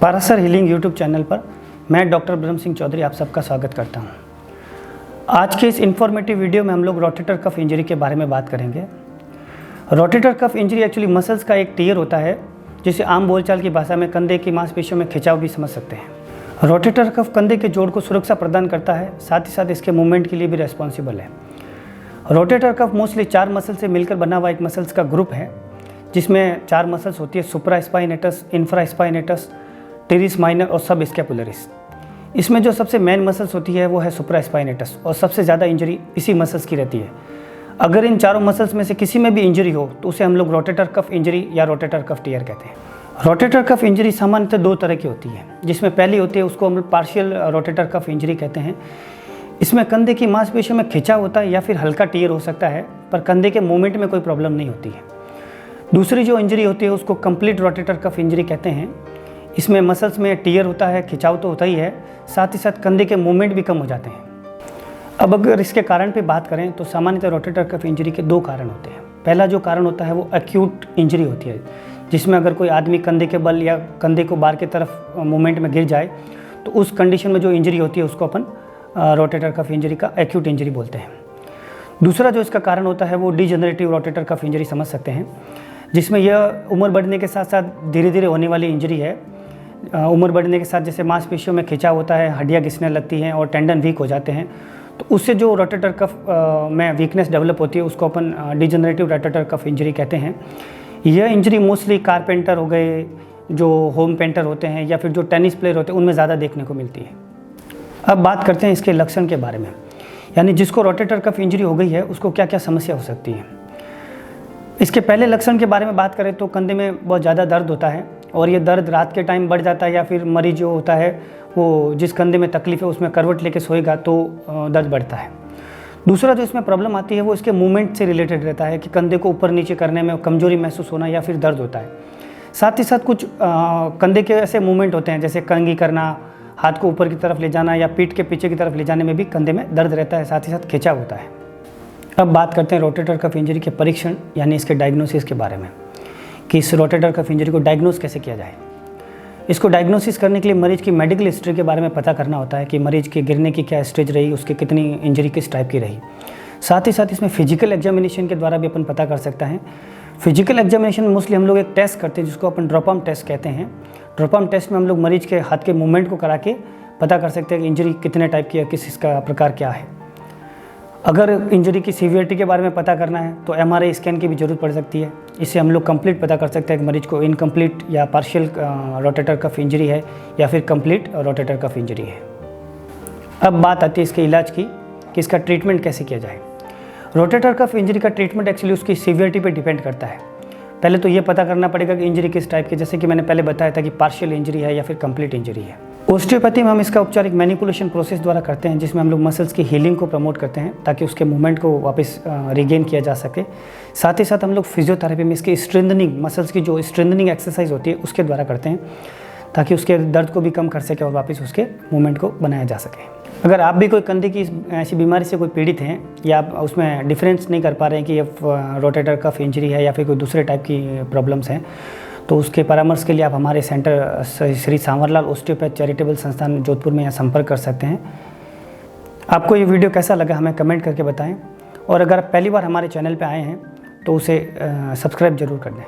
Parashar healing YouTube channel पर मैं doctor ब्रह्म सिंह चौधरी आप सबका स्वागत करता हूं। आज के इस इन्फॉर्मेटिव वीडियो में हम लोग रोटेटर कफ इंजरी के बारे में बात करेंगे। Rotator cuff injury actually muscles का एक टियर होता है, जिसे आम बोलचाल की भाषा में कंधे की मांसपेशियों में खिंचाव भी समझ सकते हैं। रोटेटर कफ कंधे के जोड़ को सुरक्षा प्रदान करता है, साथ ही साथ इसके मूवमेंट के लिए भी रेस्पॉन्सिबल है। रोटेटर कफ मोस्टली 4 मसल से मिलकर बना हुआ एक मसल्स का ग्रुप है, जिसमें 4 मसल्स होती है: सुप्रास्पाइनेटस, इंफ्रास्पाइनेटस, टेरिस माइनर और सब स्कैपुलरिस। इसमें जो सबसे मेन मसल्स होती है वो है सुप्रास्पाइनेटस, और सबसे ज़्यादा इंजरी इसी मसल्स की रहती है। अगर इन चारों मसल्स में से किसी में भी इंजरी हो तो उसे हम लोग रोटेटर कफ इंजरी या रोटेटर कफ टियर कहते हैं। रोटेटर कफ इंजरी सामान्यतः 2 तरह की होती है, जिसमें पहली होती है उसको हम लोग पार्शियल रोटेटर कफ इंजरी कहते हैं। इसमें कंधे की मांसपेशियों में खिंचाव होता है या फिर हल्का टियर हो सकता है, पर कंधे के मूवमेंट में कोई प्रॉब्लम नहीं होती है। दूसरी जो इंजरी होती है उसको कंप्लीट रोटेटर कफ इंजरी कहते हैं। इसमें मसल्स में टियर होता है, खिंचाव तो होता ही है, साथ ही साथ कंधे के मूवमेंट भी कम हो जाते हैं। अब अगर इसके कारण पे बात करें तो सामान्यतः रोटेटर कफ इंजरी के 2 कारण होते हैं। पहला जो कारण होता है वो एक्यूट इंजरी होती है, जिसमें अगर कोई आदमी कंधे के बल या कंधे को बार की तरफ मूवमेंट में गिर जाए तो उस कंडीशन में जो इंजरी होती है उसको अपन रोटेटर कफ इंजरी का एक्यूट इंजरी बोलते हैं। दूसरा जो इसका कारण होता है वो डिजेनरेटिव रोटेटर कफ इंजरी समझ सकते हैं, जिसमें यह उम्र बढ़ने के साथ साथ धीरे धीरे होने वाली इंजरी है। उम्र बढ़ने के साथ जैसे मांसपेशियों में खिंचाव होता है, हड्डियाँ घिसने लगती हैं और टेंडन वीक हो जाते हैं, तो उससे जो रोटेटर कफ में वीकनेस डेवलप होती है उसको अपन डिजेनरेटिव रोटेटर कफ इंजरी कहते हैं। यह इंजरी मोस्टली कारपेंटर हो गए, जो होम पेंटर होते हैं या फिर जो टेनिस प्लेयर होते हैं, उनमें ज़्यादा देखने को मिलती है। अब बात करते हैं इसके लक्षण के बारे में, यानी जिसको रोटेटर कफ इंजरी हो गई है उसको क्या क्या समस्या हो सकती है। इसके पहले लक्षण के बारे में बात करें तो कंधे में बहुत ज़्यादा दर्द होता है, और ये दर्द रात के टाइम बढ़ जाता है, या फिर मरीज जो होता है वो जिस कंधे में तकलीफ है उसमें करवट लेके सोएगा तो दर्द बढ़ता है। दूसरा जो इसमें प्रॉब्लम आती है वो इसके मूवमेंट से रिलेटेड रहता है कि कंधे को ऊपर नीचे करने में कमजोरी महसूस होना या फिर दर्द होता है। साथ ही साथ कुछ कंधे के ऐसे मूवमेंट होते हैं जैसे कंघी करना, हाथ को ऊपर की तरफ ले जाना या पीठ के पीछे की तरफ ले जाने में भी कंधे में दर्द रहता है, साथ ही साथ खिंचाव होता है। अब बात करते हैं रोटेटर कफ इंजरी के परीक्षण यानी इसके डायग्नोसिस के बारे में, कि इस रोटेटर कफ इंजरी को डायग्नोस कैसे किया जाए। इसको डायग्नोसिस करने के लिए मरीज की मेडिकल हिस्ट्री के बारे में पता करना होता है कि मरीज के गिरने की क्या स्टेज रही, उसकी कितनी इंजरी किस टाइप की रही। साथ ही साथ इसमें फिजिकल एग्जामिनेशन के द्वारा भी अपन पता कर सकते हैं। फिजिकल एग्जामिनेशन में मोस्टली हम लोग एक टेस्ट करते हैं जिसको अपन ड्रॉप आर्म टेस्ट कहते हैं। ड्रॉप आर्म टेस्ट में हम लोग मरीज के हाथ के मूवमेंट को करा के पता कर सकते हैं कि इंजरी कितने टाइप की है, किस इसका प्रकार क्या है। अगर इंजरी की सीवियरिटी के बारे में पता करना है तो MRI स्कैन की भी ज़रूरत पड़ सकती है। इससे हम लोग कंप्लीट पता कर सकते हैं कि मरीज को इनकम्प्लीट या पार्शियल रोटेटर कफ इंजरी है या फिर कंप्लीट रोटेटर कफ इंजरी है। अब बात आती है इसके इलाज की, कि इसका ट्रीटमेंट कैसे किया जाए। रोटेटर कफ इंजरी का ट्रीटमेंट एक्चुअली उसकी सीवियरिटी पर डिपेंड करता है। पहले तो ये पता करना पड़ेगा कि इंजरी किस टाइप की, जैसे कि मैंने पहले बताया था कि पार्शियल इंजरी है या फिर कंप्लीट इंजरी है। ओस्टियोपैथी में हम इसका उपचार एक मैनिपुलेशन प्रोसेस द्वारा करते हैं, जिसमें हम लोग मसल्स की हीलिंग को प्रमोट करते हैं ताकि उसके मूवमेंट को वापस रिगेन किया जा सके। साथ ही साथ हम लोग फिजियोथेरेपी में इसकी स्ट्रेंथनिंग, मसल्स की जो स्ट्रेंथनिंग एक्सरसाइज होती है उसके द्वारा करते हैं, ताकि उसके दर्द को भी कम कर सके और वापस उसके मूवमेंट को बनाया जा सके। अगर आप भी कोई कंधे की ऐसी बीमारी से कोई पीड़ित हैं या आप उसमें डिफरेंस नहीं कर पा रहे हैं कि ये रोटेटर कफ इंजरी है या फिर कोई दूसरे टाइप की प्रॉब्लम्स हैं, तो उसके परामर्श के लिए आप हमारे सेंटर श्री सांवरलाल ओस्टियोपैथ चैरिटेबल संस्थान जोधपुर में यहाँ संपर्क कर सकते हैं। आपको ये वीडियो कैसा लगा हमें कमेंट करके बताएं, और अगर आप पहली बार हमारे चैनल पे आए हैं तो उसे सब्सक्राइब जरूर कर दें।